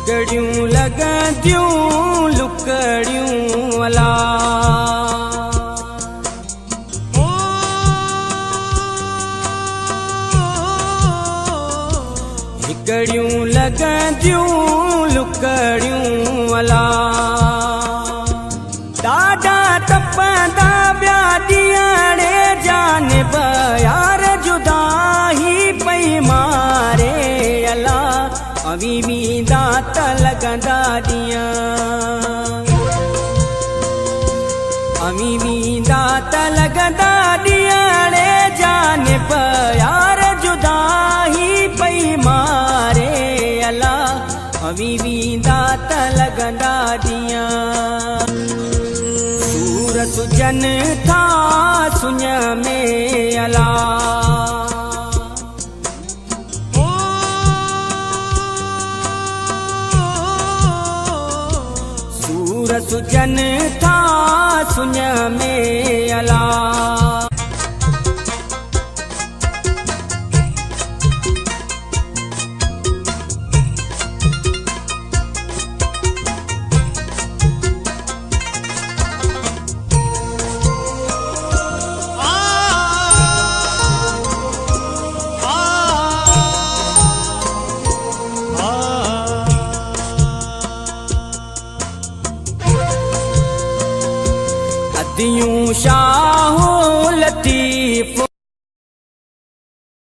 हिकड़ियूं लॻंदियूं लुकड़ियूं अला हिकड़ियूं लॻंदियूं लुकड़ियूं अला ॾाढा तपंदा ॿिया ॾींहं जानिब यार जुदाई पई मारे अला अवी वींदा त लॻंदा ॾींहं अवी वींदा त लॻंदा ॾींहं जानिब यार जुदाई पई मारे अला अवी वींदा त लॻंदा ॾींहं सूर सुजन था सुञ में अला सूर सुजन था सुञ में अला दियूं शाहो लतीफ़